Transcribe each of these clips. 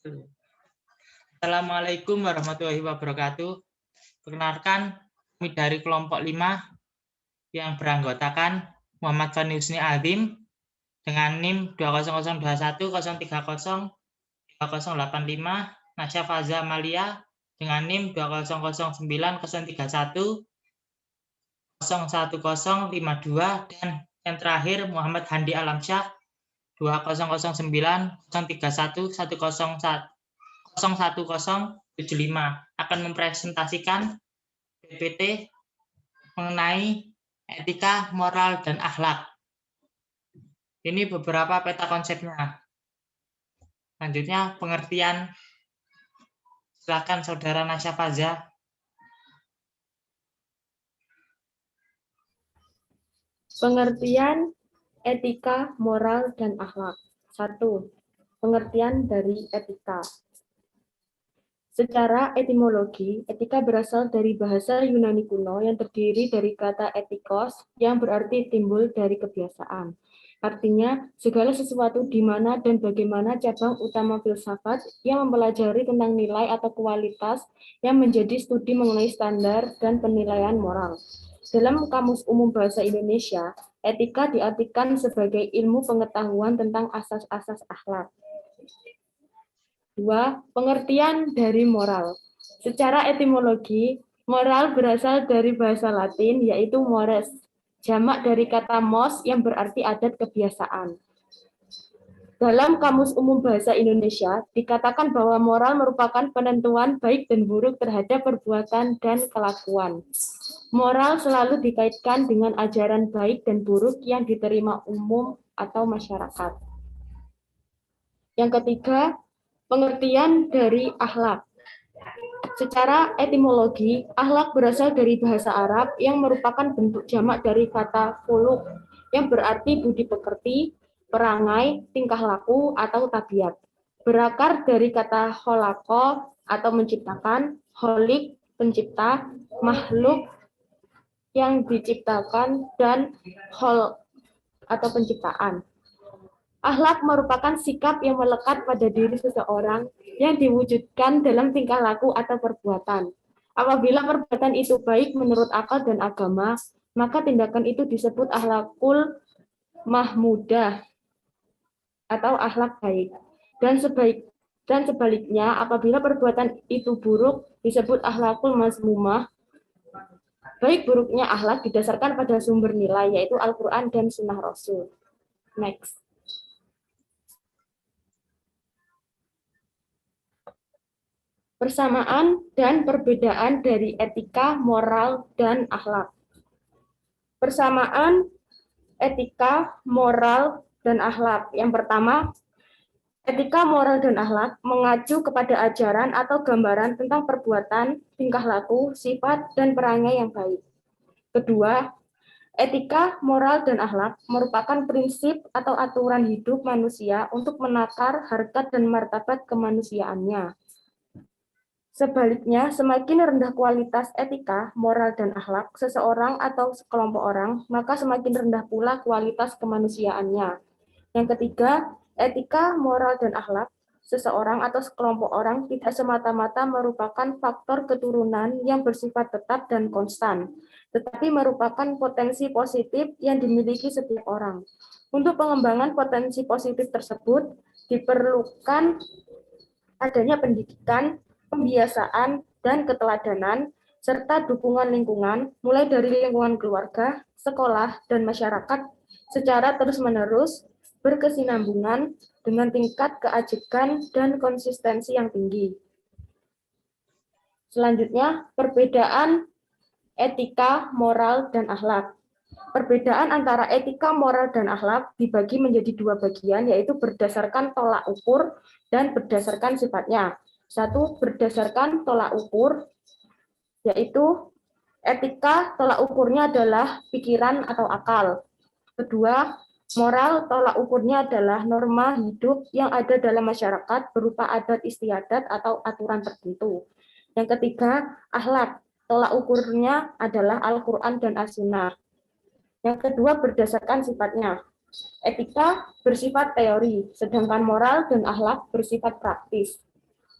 Assalamualaikum warahmatullahi wabarakatuh. Perkenalkan, kami dari kelompok 5 yang beranggotakan Muhammad Fani Husni Azim dengan NIM 20021302085, Nasya Faza Malia dengan NIM 2009031 01052, dan yang terakhir Muhammad Handi Alamsyah 2009031101075 akan mempresentasikan PPT mengenai etika, moral, dan akhlak. Ini beberapa peta konsepnya. Selanjutnya pengertian. Silakan Saudara Nasya Faza. Pengertian etika, moral, dan akhlak. 1. Pengertian dari etika. Secara etimologi, etika berasal dari bahasa Yunani kuno yang terdiri dari kata etikos yang berarti timbul dari kebiasaan. Artinya, segala sesuatu di mana dan bagaimana cabang utama filsafat yang mempelajari tentang nilai atau kualitas yang menjadi studi mengenai standar dan penilaian moral. Dalam Kamus Umum Bahasa Indonesia, etika diartikan sebagai ilmu pengetahuan tentang asas-asas akhlak. 2. Pengertian dari moral. Secara etimologi, moral berasal dari bahasa Latin yaitu mores, jamak dari kata mos yang berarti adat kebiasaan. Dalam Kamus Umum Bahasa Indonesia, dikatakan bahwa moral merupakan penentuan baik dan buruk terhadap perbuatan dan kelakuan. Moral selalu dikaitkan dengan ajaran baik dan buruk yang diterima umum atau masyarakat. Yang ketiga, pengertian dari akhlak. Secara etimologi, akhlak berasal dari bahasa Arab yang merupakan bentuk jamak dari kata khuluq yang berarti budi pekerti, perangai, tingkah laku, atau tabiat. Berakar dari kata kholaqo atau menciptakan, holik, pencipta, makhluk yang diciptakan, dan khol atau penciptaan. Akhlak merupakan sikap yang melekat pada diri seseorang yang diwujudkan dalam tingkah laku atau perbuatan. Apabila perbuatan itu baik menurut akal dan agama, maka tindakan itu disebut akhlakul mahmudah atau akhlak baik. Dan sebaliknya, apabila perbuatan itu buruk disebut akhlakul mazmumah. Baik buruknya akhlak didasarkan pada sumber nilai, yaitu Al-Quran dan Sunnah Rasul. Next. Persamaan dan perbedaan dari etika, moral, dan akhlak. Persamaan etika, moral, dan akhlak. Yang pertama, etika, moral, dan akhlak mengacu kepada ajaran atau gambaran tentang perbuatan, tingkah laku, sifat, dan perangai yang baik. Kedua, etika, moral, dan akhlak merupakan prinsip atau aturan hidup manusia untuk menakar harkat dan martabat kemanusiaannya. Sebaliknya, semakin rendah kualitas etika, moral, dan akhlak seseorang atau sekelompok orang, maka semakin rendah pula kualitas kemanusiaannya. Yang ketiga, etika, moral, dan akhlak seseorang atau sekelompok orang tidak semata-mata merupakan faktor keturunan yang bersifat tetap dan konstan, tetapi merupakan potensi positif yang dimiliki setiap orang. Untuk pengembangan potensi positif tersebut, diperlukan adanya pendidikan, pembiasaan, dan keteladanan, serta dukungan lingkungan, mulai dari lingkungan keluarga, sekolah, dan masyarakat, secara terus-menerus berkesinambungan dengan tingkat keajekan dan konsistensi yang tinggi. Selanjutnya, perbedaan etika, moral, dan akhlak. Perbedaan antara etika, moral, dan akhlak dibagi menjadi dua bagian, yaitu berdasarkan tolak ukur dan berdasarkan sifatnya. Satu, berdasarkan tolak ukur, yaitu etika tolak ukurnya adalah pikiran atau akal. Kedua, moral tolak ukurnya adalah norma hidup yang ada dalam masyarakat berupa adat istiadat atau aturan tertentu. Yang ketiga, akhlak tolak ukurnya adalah Al-Quran dan As-Sunnah. Yang kedua, berdasarkan sifatnya. Etika bersifat teori, sedangkan moral dan akhlak bersifat praktis.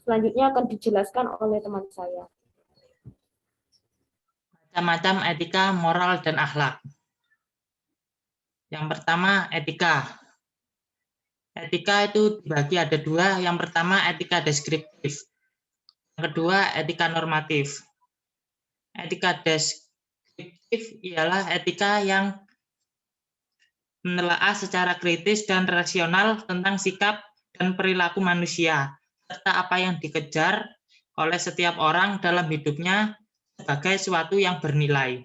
Selanjutnya akan dijelaskan oleh teman saya. Macam-macam etika, moral, dan akhlak. Yang pertama, etika. Etika itu dibagi ada dua. Yang pertama, etika deskriptif. Yang kedua, etika normatif. Etika deskriptif ialah etika yang menelaah secara kritis dan rasional tentang sikap dan perilaku manusia, serta apa yang dikejar oleh setiap orang dalam hidupnya sebagai suatu yang bernilai.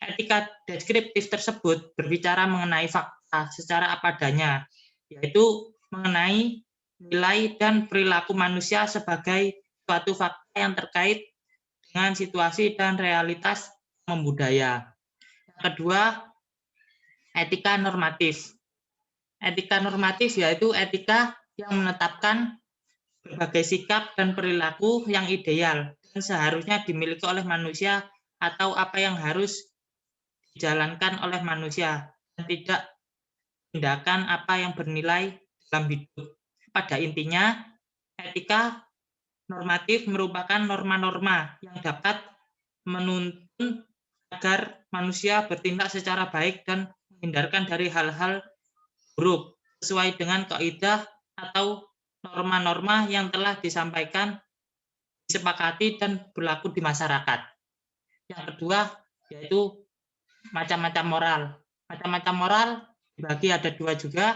Etika deskriptif tersebut berbicara mengenai fakta secara apa adanya, yaitu mengenai nilai dan perilaku manusia sebagai suatu fakta yang terkait dengan situasi dan realitas membudaya. Yang kedua, etika normatif. Etika normatif yaitu etika yang menetapkan berbagai sikap dan perilaku yang ideal dan seharusnya dimiliki oleh manusia atau apa yang harus dijalankan oleh manusia dan tidak tindakan apa yang bernilai dalam hidup. Pada intinya, etika normatif merupakan norma-norma yang dapat menuntun agar manusia bertindak secara baik dan menghindarkan dari hal-hal buruk sesuai dengan kaidah atau norma-norma yang telah disampaikan, disepakati, dan berlaku di masyarakat. Yang kedua, yaitu macam-macam moral. Macam-macam moral dibagi ada dua juga.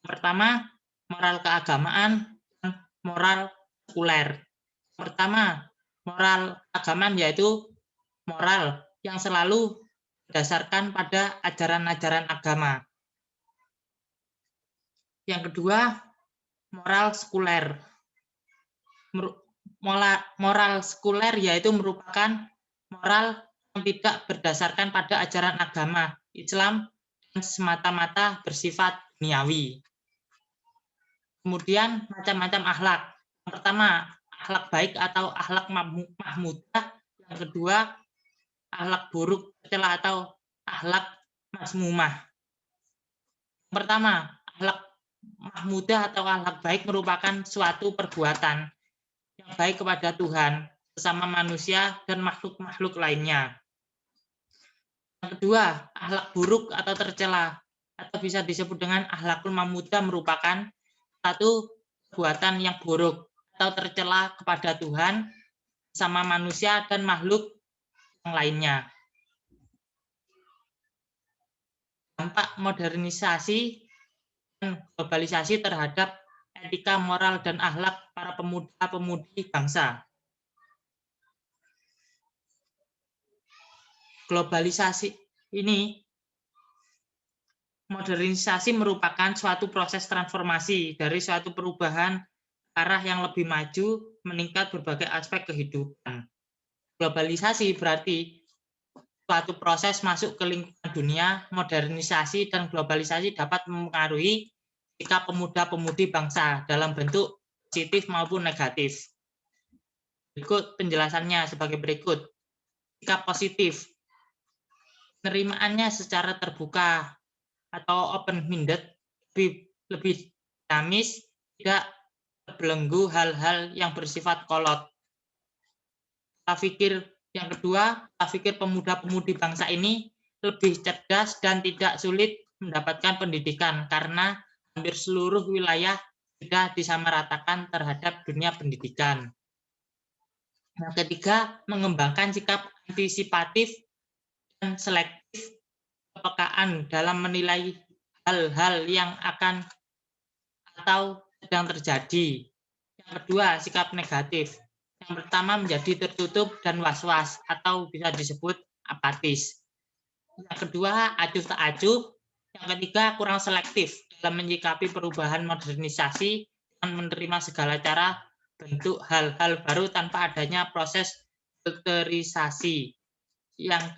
Yang pertama, moral keagamaan dan moral sekuler. Pertama, moral keagamaan yaitu moral yang selalu berdasarkan pada ajaran-ajaran agama. Yang kedua, moral sekuler. Moral sekuler yaitu merupakan moral yang tidak berdasarkan pada ajaran agama Islam dan semata-mata bersifat duniawi. Kemudian macam-macam akhlak. Yang pertama, akhlak baik atau akhlak mahmudah. Yang kedua, akhlak buruk tercela atau akhlak mazmumah. Yang pertama, akhlak mahmudah atau akhlak baik merupakan suatu perbuatan yang baik kepada Tuhan, sesama manusia, dan makhluk-makhluk lainnya. Yang kedua, akhlak buruk atau tercela, atau bisa disebut dengan akhlakul mahmudah merupakan satu perbuatan yang buruk atau tercela kepada Tuhan, sama manusia, dan makhluk yang lainnya. Dampak modernisasi dan globalisasi terhadap etika, moral, dan akhlak para pemuda-pemudi bangsa. Globalisasi ini, modernisasi merupakan suatu proses transformasi dari suatu perubahan arah yang lebih maju, meningkat berbagai aspek kehidupan. Globalisasi berarti suatu proses masuk ke lingkungan dunia. Modernisasi dan globalisasi dapat mempengaruhi sikap pemuda-pemudi bangsa dalam bentuk positif maupun negatif. Berikut penjelasannya sebagai berikut. Sikap positif, penerimaannya secara terbuka atau open-minded, lebih dinamis, tidak terbelenggu hal-hal yang bersifat kolot. Pola pikir yang kedua, pola pikir pemuda-pemudi bangsa ini lebih cerdas dan tidak sulit mendapatkan pendidikan karena hampir seluruh wilayah sudah disamaratakan terhadap dunia pendidikan. Yang ketiga, mengembangkan sikap antisipatif dan selektif, kepekaan dalam menilai hal-hal yang akan atau sedang terjadi. Yang kedua, sikap negatif. Yang pertama, menjadi tertutup dan was-was atau bisa disebut apatis. Yang kedua, acuh tak acuh. Yang ketiga, kurang selektif dalam menyikapi perubahan modernisasi dan menerima segala cara bentuk hal-hal baru tanpa adanya proses filterisasi. Yang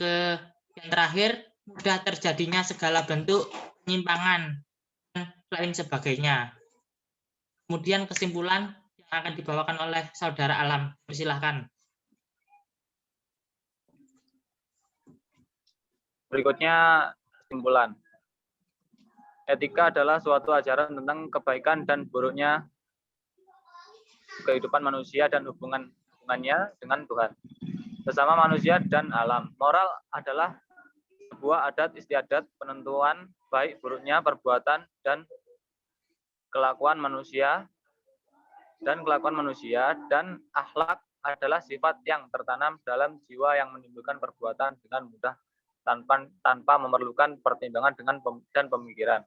terakhir, mudah terjadinya segala bentuk penyimpangan dan lain sebagainya. Kemudian kesimpulan yang akan dibawakan oleh Saudara Alam. Persilahkan. Berikutnya kesimpulan. Etika adalah suatu ajaran tentang kebaikan dan buruknya kehidupan manusia dan hubungannya dengan Tuhan, sesama manusia dan alam. Moral adalah sebuah adat istiadat penentuan baik buruknya perbuatan dan kelakuan manusia, dan akhlak adalah sifat yang tertanam dalam jiwa yang menimbulkan perbuatan dengan mudah tanpa memerlukan pertimbangan dan pemikiran.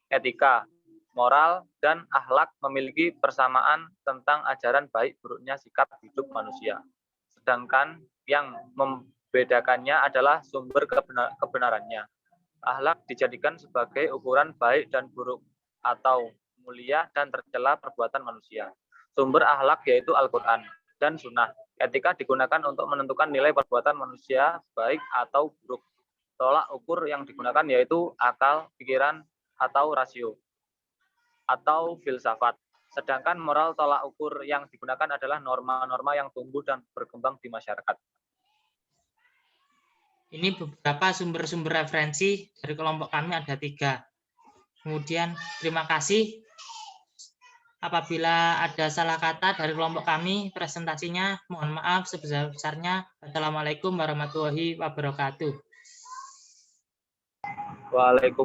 Etika, moral, dan akhlak memiliki persamaan tentang ajaran baik buruknya sikap hidup manusia. Sedangkan yang membedakannya adalah sumber kebenarannya. Akhlak dijadikan sebagai ukuran baik dan buruk atau mulia dan tercela perbuatan manusia. Sumber akhlak yaitu Al-Quran dan Sunnah. Etika digunakan untuk menentukan nilai perbuatan manusia baik atau buruk. Tolak ukur yang digunakan yaitu akal, pikiran, atau rasio, atau filsafat. Sedangkan moral tolak ukur yang digunakan adalah norma-norma yang tumbuh dan berkembang di masyarakat. Ini beberapa sumber-sumber referensi dari kelompok kami ada 3. Kemudian terima kasih. Apabila ada salah kata dari kelompok kami presentasinya, mohon maaf sebesar-besarnya. Assalamualaikum warahmatullahi wabarakatuh. Waalaikumsalam.